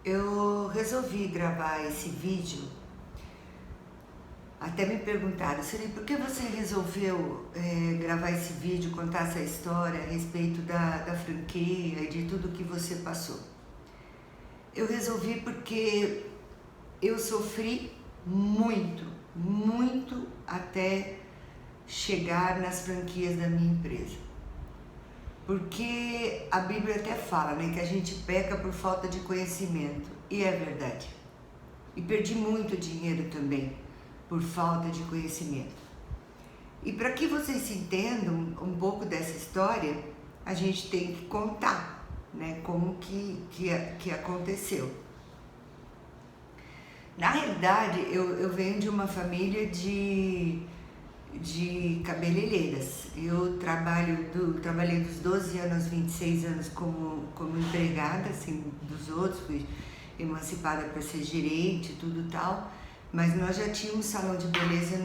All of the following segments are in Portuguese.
Eu resolvi gravar esse vídeo. Até me perguntaram, Siri, por que você resolveu gravar esse vídeo, contar essa história a respeito da franquia e de tudo que você passou? Eu resolvi porque eu sofri muito, muito até chegar nas franquias da minha empresa. Porque a Bíblia até fala, né, que a gente peca por falta de conhecimento. E é verdade. E perdi muito dinheiro também por falta de conhecimento. E para que vocês se entendam um pouco dessa história, a gente tem que contar, né, como que aconteceu. Na realidade, eu venho de uma família de cabeleireiras. Eu trabalhei dos 12 anos aos 26 anos como empregada, assim, dos outros, fui emancipada para ser gerente e tudo tal, mas nós já tínhamos salão de beleza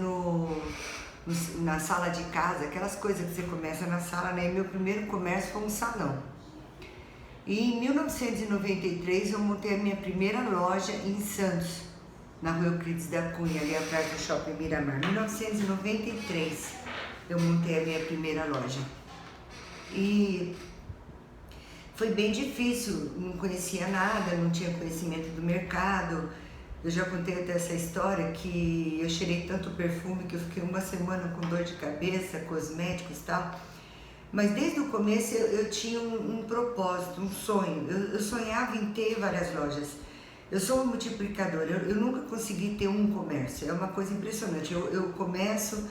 na sala de casa, aquelas coisas que você começa na sala, né? Meu primeiro comércio foi um salão. E em 1993 eu montei a minha primeira loja em Santos, na Rua Euclides da Cunha, ali atrás do Shopping Miramar. Em 1993 eu montei a minha primeira loja. E foi bem difícil, não conhecia nada, não tinha conhecimento do mercado. Eu já contei até essa história que eu cheirei tanto perfume que eu fiquei uma semana com dor de cabeça, cosméticos e tal. Mas desde o começo eu tinha um propósito, um sonho. Eu sonhava em ter várias lojas. Eu sou uma multiplicadora, eu nunca consegui ter um comércio, é uma coisa impressionante. Eu começo,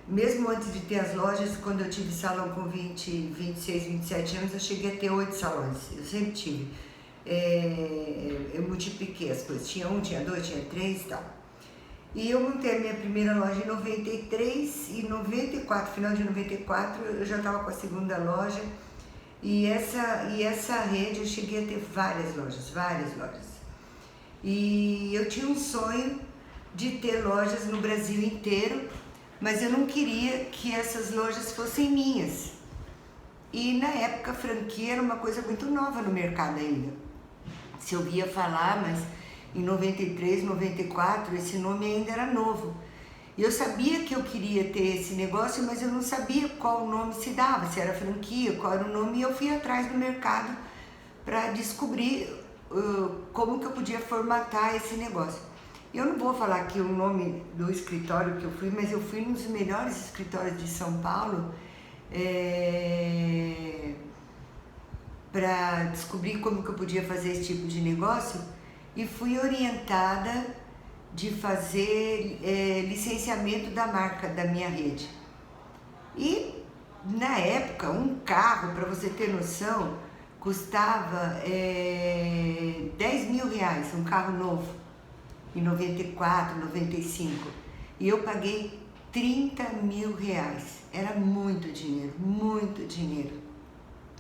mesmo antes de ter as lojas, quando eu tive salão com 20, 26, 27 anos, eu cheguei a ter 8 salões, eu sempre tive. Eu multipliquei as coisas, tinha 1, tinha 2, tinha 3 e tal. E eu montei a minha primeira loja em 93 e 94, final de 94, eu já estava com a segunda loja. E essa rede eu cheguei a ter várias lojas. E eu tinha um sonho de ter lojas no Brasil inteiro, mas eu não queria que essas lojas fossem minhas. E na época a franquia era uma coisa muito nova no mercado ainda. Se eu ouvia falar, mas em 93, 94 esse nome ainda era novo. E eu sabia que eu queria ter esse negócio, mas eu não sabia qual nome se dava, se era franquia, qual era o nome, e eu fui atrás do mercado para descobrir como que eu podia formatar esse negócio. Eu não vou falar aqui o nome do escritório que eu fui, mas eu fui nos melhores escritórios de São Paulo para descobrir como que eu podia fazer esse tipo de negócio, e fui orientada de fazer licenciamento da marca da minha rede. E na época um carro, para você ter noção, custava 10 mil reais, um carro novo, em 94, 95. E eu paguei 30 mil reais. Era muito dinheiro, muito dinheiro.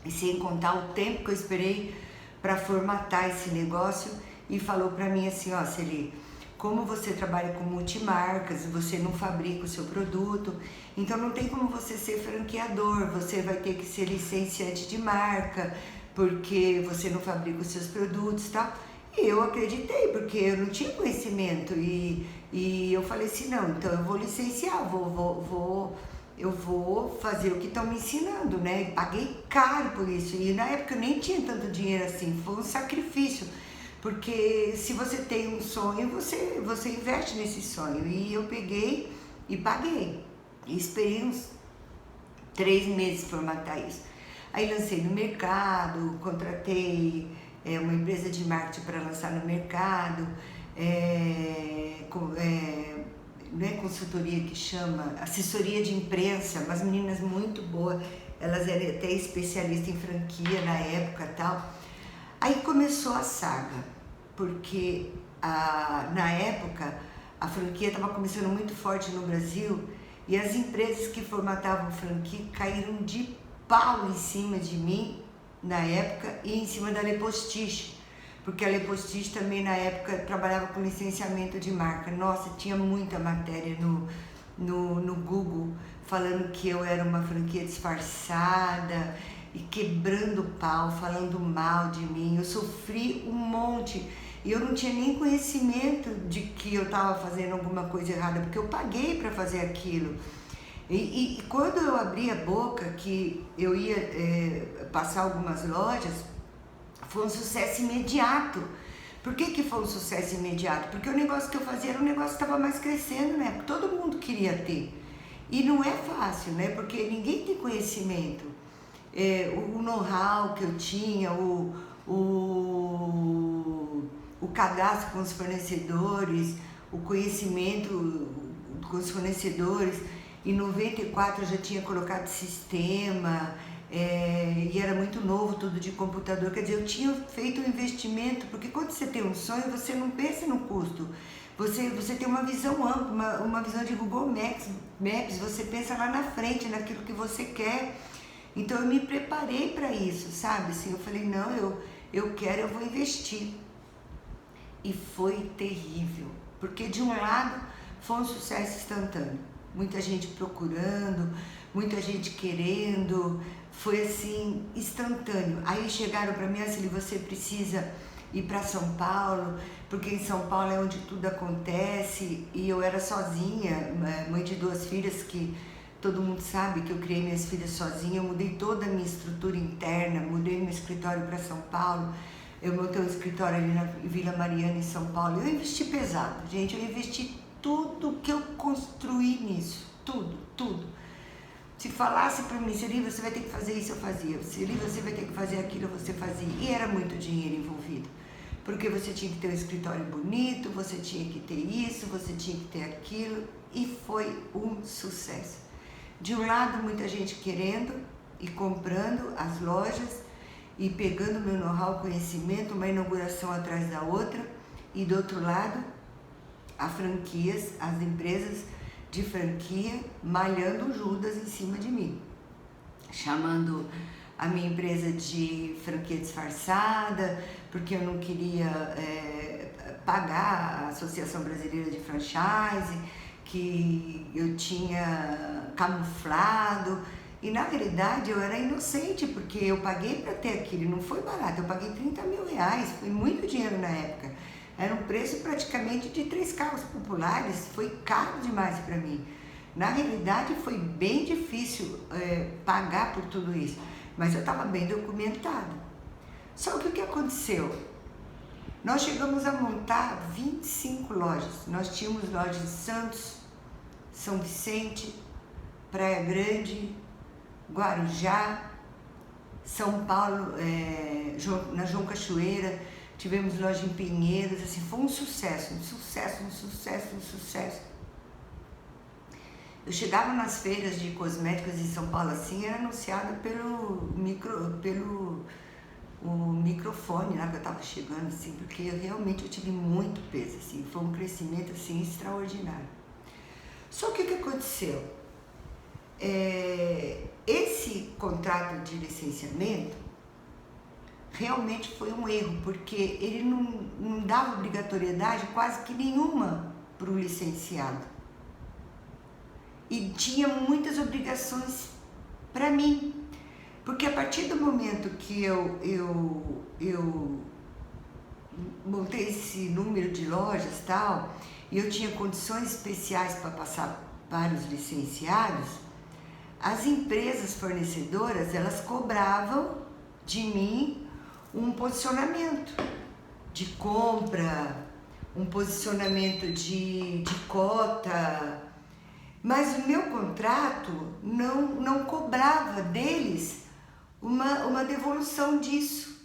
E sem contar o tempo que eu esperei para formatar esse negócio. E falou para mim assim, ó, Celi, como você trabalha com multimarcas, você não fabrica o seu produto, então não tem como você ser franqueador, você vai ter que ser licenciante de marca, porque você não fabrica os seus produtos, tá? E eu acreditei, porque eu não tinha conhecimento, e eu falei assim, não, então eu vou licenciar, eu vou fazer o que estão me ensinando, né? E paguei caro por isso, e na época eu nem tinha tanto dinheiro assim, foi um sacrifício, porque se você tem um sonho, você investe nesse sonho. E eu peguei e paguei, e esperei uns 3 meses para formatar isso. Aí lancei no mercado, contratei uma empresa de marketing para lançar no mercado, não é consultoria que chama, assessoria de imprensa, umas meninas muito boas, elas eram até especialistas em franquia na época e tal. Aí começou a saga, porque na época a franquia estava começando muito forte no Brasil, e as empresas que formatavam franquia caíram de pau em cima de mim na época e em cima da Lepostiche, porque a Lepostiche também na época trabalhava com licenciamento de marca. Nossa, tinha muita matéria no Google falando que eu era uma franquia disfarçada e quebrando o pau, falando mal de mim. Eu sofri um monte. E eu não tinha nem conhecimento de que eu estava fazendo alguma coisa errada, porque eu paguei para fazer aquilo. E quando eu abri a boca que eu ia passar algumas lojas, foi um sucesso imediato. Por que foi um sucesso imediato? Porque o negócio que eu fazia era um negócio que estava mais crescendo, né? Porque todo mundo queria ter. E não é fácil, né? Porque ninguém tem conhecimento. O know-how que eu tinha, o cadastro com os fornecedores, o conhecimento com os fornecedores. Em 94 eu já tinha colocado sistema, e era muito novo, tudo de computador. Quer dizer, eu tinha feito um investimento, porque quando você tem um sonho, você não pensa no custo. Você tem uma visão ampla, uma visão de Google Maps, você pensa lá na frente, naquilo que você quer. Então eu me preparei para isso, sabe? Assim, eu falei, não, eu quero, eu vou investir. E foi terrível, porque de um lado foi um sucesso instantâneo. Muita gente procurando, muita gente querendo, foi assim, instantâneo. Aí chegaram para mim assim, você precisa ir para São Paulo, porque em São Paulo é onde tudo acontece, e eu era sozinha, mãe de 2 filhas, que todo mundo sabe que eu criei minhas filhas sozinha, eu mudei toda a minha estrutura interna, mudei meu escritório para São Paulo, eu montei um escritório ali na Vila Mariana, em São Paulo. Eu investi pesado, gente, eu investi tudo que eu construí nisso, tudo. Se falasse para mim, Celi, você vai ter que fazer isso, eu fazia. Celi, você vai ter que fazer aquilo, você fazia. E era muito dinheiro envolvido. Porque você tinha que ter um escritório bonito, você tinha que ter isso, você tinha que ter aquilo. E foi um sucesso. De um lado, muita gente querendo e comprando as lojas e pegando meu know-how, conhecimento, uma inauguração atrás da outra. E do outro lado, as franquias, as empresas de franquia malhando Judas em cima de mim, chamando a minha empresa de franquia disfarçada, porque eu não queria pagar a Associação Brasileira de Franchise, que eu tinha camuflado. E na realidade eu era inocente, porque eu paguei para ter aquilo, não foi barato, eu paguei 30 mil reais, foi muito dinheiro na época. Era um preço praticamente de 3 carros populares, foi caro demais para mim. Na realidade foi bem difícil pagar por tudo isso, mas eu estava bem documentada. Só que o que aconteceu? Nós chegamos a montar 25 lojas. Nós tínhamos lojas em Santos, São Vicente, Praia Grande, Guarujá, São Paulo, na João Cachoeira. Tivemos loja em Pinheiros, assim, foi um sucesso. Eu chegava nas feiras de cosméticos em São Paulo, assim, era anunciado pelo microfone lá que eu tava chegando, assim, porque eu tive muito peso, assim, foi um crescimento, assim, extraordinário. Só que o que aconteceu? Esse contrato de licenciamento realmente foi um erro, porque ele não dava obrigatoriedade quase que nenhuma para o licenciado. E tinha muitas obrigações para mim, porque a partir do momento que eu montei esse número de lojas e tal, e eu tinha condições especiais para passar para os licenciados, as empresas fornecedoras, elas cobravam de mim um posicionamento de compra, um posicionamento de cota, mas o meu contrato não cobrava deles uma devolução disso.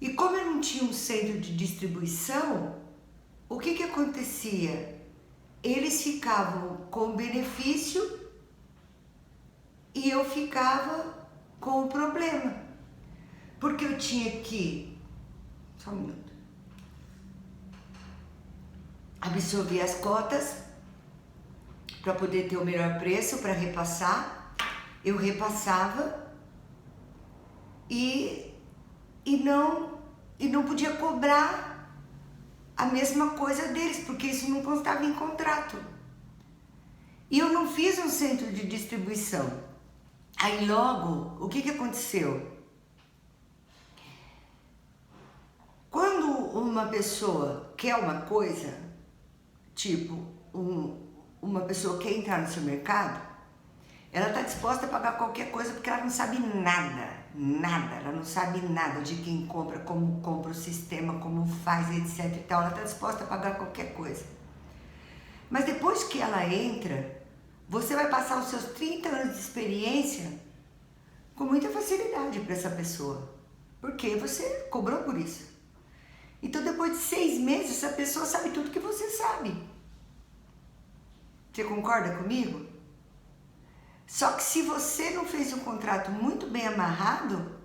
E como eu não tinha um centro de distribuição, o que acontecia? Eles ficavam com o benefício e eu ficava com o problema. Porque eu tinha que, só um minuto, absorver as cotas para poder ter o melhor preço, para repassar. Eu repassava e não podia cobrar a mesma coisa deles, porque isso não constava em contrato. E eu não fiz um centro de distribuição. Aí logo, o que aconteceu? uma pessoa quer uma coisa, tipo, uma pessoa quer entrar no seu mercado, ela está disposta a pagar qualquer coisa porque ela não sabe nada, ela não sabe nada de quem compra, como compra o sistema, como faz, etc e tal, ela está disposta a pagar qualquer coisa. Mas depois que ela entra, você vai passar os seus 30 anos de experiência com muita facilidade para essa pessoa, porque você cobrou por isso. Então depois de 6 meses, essa pessoa sabe tudo que você sabe. Você concorda comigo? Só que se você não fez um contrato muito bem amarrado,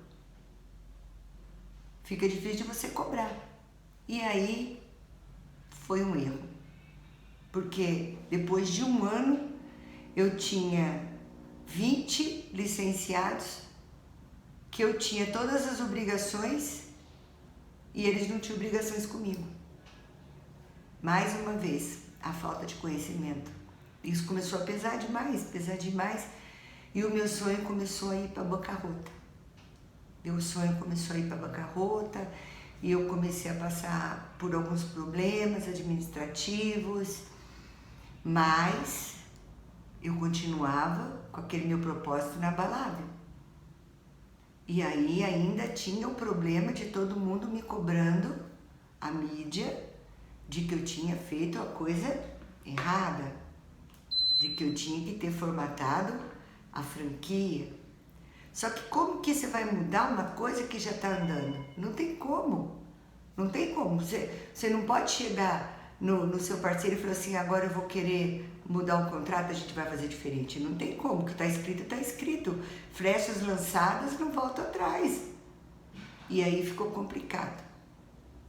fica difícil de você cobrar. E aí foi um erro. Porque depois de 1 ano, eu tinha 20 licenciados, que eu tinha todas as obrigações e eles não tinham obrigações comigo. Mais uma vez, a falta de conhecimento. Isso começou a pesar demais, e o meu sonho começou a ir para a bancarrota. Meu sonho começou a ir para a bancarrota e eu comecei a passar por alguns problemas administrativos, mas eu continuava com aquele meu propósito inabalável. E aí ainda tinha o problema de todo mundo me cobrando, a mídia, de que eu tinha feito a coisa errada, de que eu tinha que ter formatado a franquia. Só que como que você vai mudar uma coisa que já está andando? Não tem como. Não tem como. Você não pode chegar no seu parceiro e falar assim, agora eu vou querer mudar o contrato, a gente vai fazer diferente. Não tem como. O que está escrito, está escrito. Flechas lançadas, não volto atrás. E aí ficou complicado.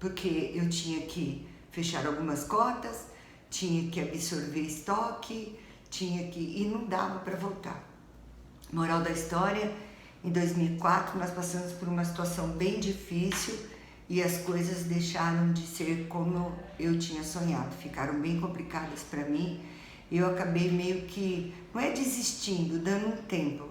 Porque eu tinha que fechar algumas cotas, tinha que absorver estoque, e não dava para voltar. Moral da história, em 2004 nós passamos por uma situação bem difícil e as coisas deixaram de ser como eu tinha sonhado, ficaram bem complicadas para mim. Eu acabei meio que, não é desistindo, dando um tempo,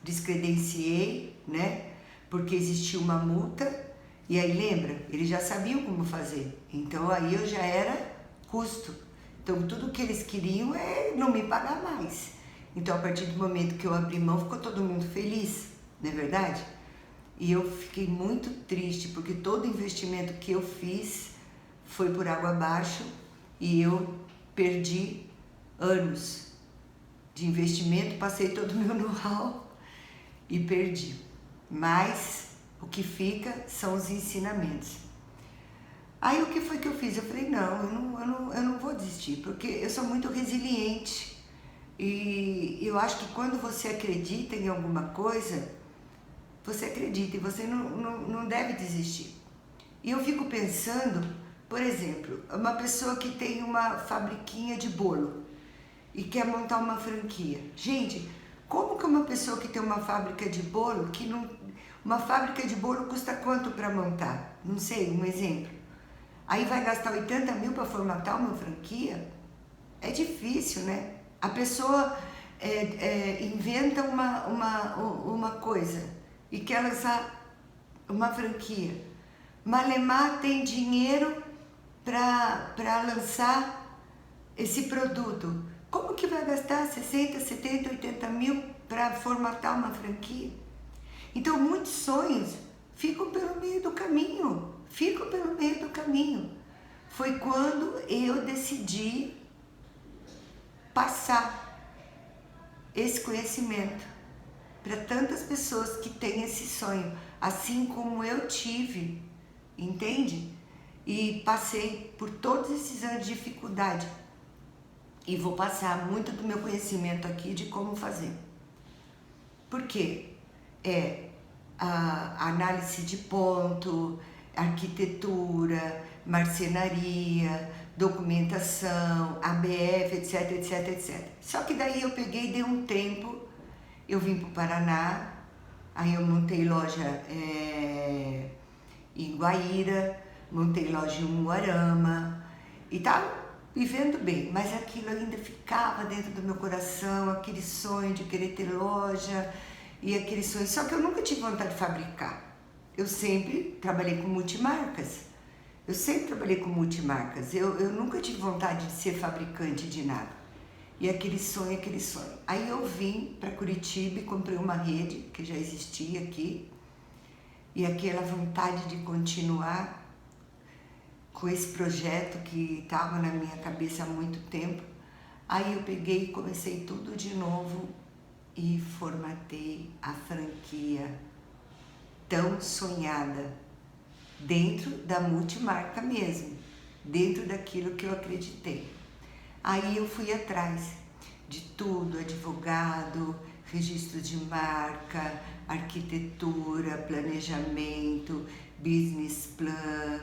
descredenciei, né? Porque existia uma multa e aí lembra, eles já sabiam como fazer, então aí eu já era custo. Então, tudo que eles queriam é não me pagar mais. Então, a partir do momento que eu abri mão, ficou todo mundo feliz, não é verdade? E eu fiquei muito triste, porque todo investimento que eu fiz foi por água abaixo e eu perdi anos de investimento, passei todo o meu know-how e perdi. Mas o que fica são os ensinamentos. Aí o que foi que eu fiz? Eu falei, eu não vou desistir, porque eu sou muito resiliente e eu acho que quando você acredita em alguma coisa, você acredita e você não deve desistir. E eu fico pensando, por exemplo, uma pessoa que tem uma fabriquinha de bolo e quer montar uma franquia. Gente, como que uma pessoa que tem uma fábrica de bolo, uma fábrica de bolo custa quanto para montar? Não sei, um exemplo. Aí vai gastar 80 mil para formatar uma franquia? É difícil, né? A pessoa inventa uma coisa e quer lançar uma franquia. Malemar tem dinheiro para lançar esse produto. Como que vai gastar 60, 70, 80 mil para formatar uma franquia? Então, muitos sonhos ficam pelo meio do caminho. Foi quando eu decidi passar esse conhecimento para tantas pessoas que têm esse sonho, assim como eu tive, entende? E passei por todos esses anos de dificuldade e vou passar muito do meu conhecimento aqui de como fazer. Por quê? A análise de ponto, arquitetura, marcenaria, documentação, ABF, etc. Só que daí eu peguei e dei um tempo, eu vim para o Paraná, aí eu montei loja em Guaíra, montei loja em Umuarama e estava vivendo bem, mas aquilo ainda ficava dentro do meu coração, aquele sonho de querer ter loja e aquele sonho, só que eu nunca tive vontade de fabricar. Eu sempre trabalhei com multimarcas, Eu sempre trabalhei com multimarcas, eu nunca tive vontade de ser fabricante de nada. E aquele sonho. Aí eu vim para Curitiba e comprei uma rede que já existia aqui. E aquela vontade de continuar com esse projeto que estava na minha cabeça há muito tempo. Aí eu peguei e comecei tudo de novo e formatei a franquia tão sonhada, dentro da multimarca mesmo, dentro daquilo que eu acreditei. Aí eu fui atrás de tudo, advogado, registro de marca, arquitetura, planejamento, business plan,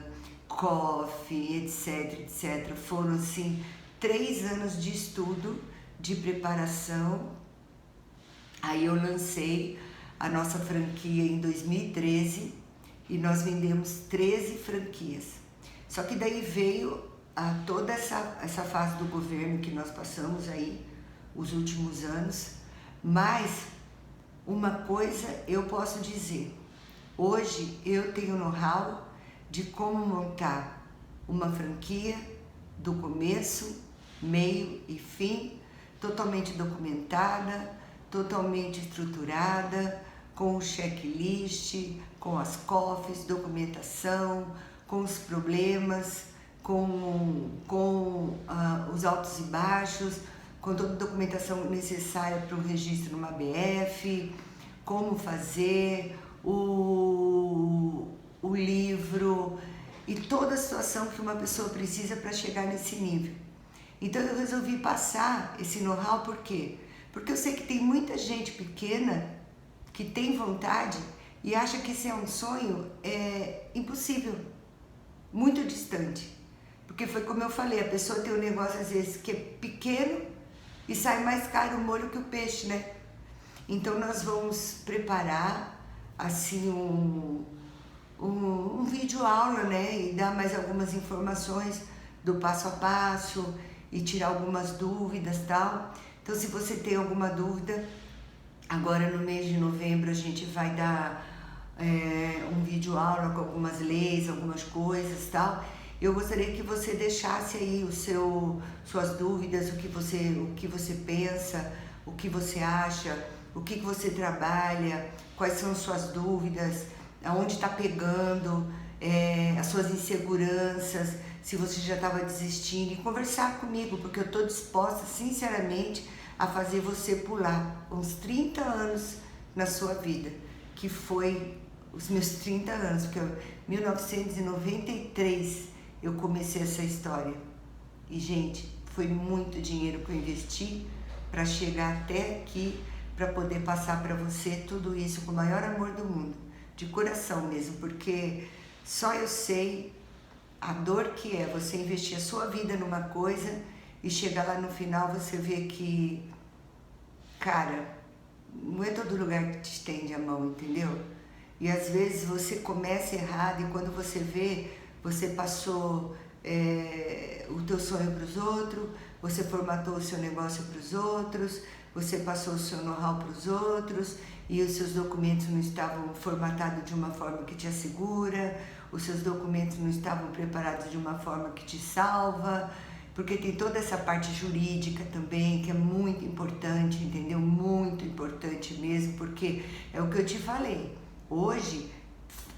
coffee, etc. Foram assim 3 anos de estudo, de preparação. Aí eu lancei a nossa franquia em 2013 e nós vendemos 13 franquias. Só que daí veio toda essa fase do governo que nós passamos aí, os últimos anos. Mas uma coisa eu posso dizer, hoje eu tenho know-how de como montar uma franquia do começo, meio e fim, totalmente documentada, totalmente estruturada, com o checklist, com as COFs, documentação, com os problemas, com os altos e baixos, com toda a documentação necessária para o registro numa ABF, como fazer o livro e toda a situação que uma pessoa precisa para chegar nesse nível. Então eu resolvi passar esse know-how, por quê? Porque eu sei que tem muita gente pequena que tem vontade e acha que esse é um sonho impossível, muito distante. Porque foi como eu falei, a pessoa tem um negócio às vezes que é pequeno e sai mais caro o molho que o peixe, né? Então nós vamos preparar assim um vídeo aula, né? E dar mais algumas informações do passo a passo e tirar algumas dúvidas e tal. Então se você tem alguma dúvida, agora no mês de novembro a gente vai dar um vídeo aula com algumas leis, algumas coisas e tal. Eu gostaria que você deixasse aí suas dúvidas, o que você pensa, o que você acha, o que você trabalha, quais são suas dúvidas, aonde está pegando, as suas inseguranças, se você já estava desistindo, e conversar comigo, porque eu estou disposta, sinceramente, a fazer você pular uns 30 anos na sua vida, que foi os meus 30 anos, porque em 1993 eu comecei essa história. E, gente, foi muito dinheiro que eu investi para chegar até aqui, para poder passar para você tudo isso com o maior amor do mundo, de coração mesmo, porque só eu sei a dor que é você investir a sua vida numa coisa e chegar lá no final você vê que, cara, não é todo lugar que te estende a mão, entendeu? E às vezes você começa errado e quando você vê, você passou o teu sonho para os outros, você formatou o seu negócio para os outros, você passou o seu know-how para os outros e os seus documentos não estavam formatados de uma forma que te assegura, os seus documentos não estavam preparados de uma forma que te salva, porque tem toda essa parte jurídica também, que é muito importante, entendeu? Muito importante mesmo, porque é o que eu te falei. Hoje,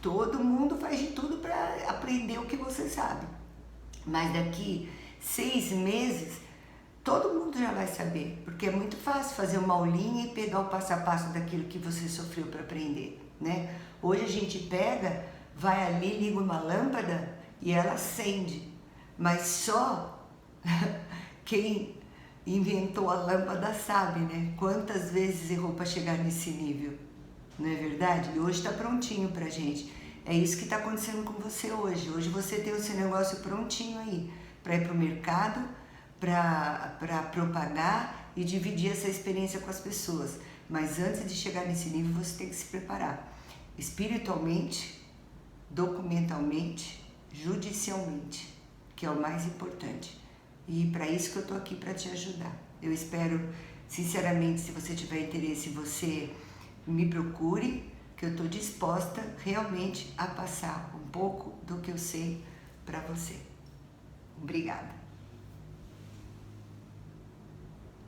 todo mundo faz de tudo para aprender o que você sabe. Mas daqui 6 meses, todo mundo já vai saber, porque é muito fácil fazer uma aulinha e pegar o passo a passo daquilo que você sofreu para aprender, né? Hoje a gente pega, vai ali, liga uma lâmpada e ela acende, mas só quem inventou a lâmpada sabe, né? Quantas vezes errou para chegar nesse nível, não é verdade? E hoje está prontinho pra gente. É isso que está acontecendo com você hoje. Hoje você tem o seu negócio prontinho aí, para ir para o mercado, para propagar e dividir essa experiência com as pessoas. Mas antes de chegar nesse nível, você tem que se preparar espiritualmente, documentalmente, judicialmente, que é o mais importante. E para isso que eu estou aqui, para te ajudar. Eu espero, sinceramente, se você tiver interesse, você me procure, que eu estou disposta realmente a passar um pouco do que eu sei para você. Obrigada.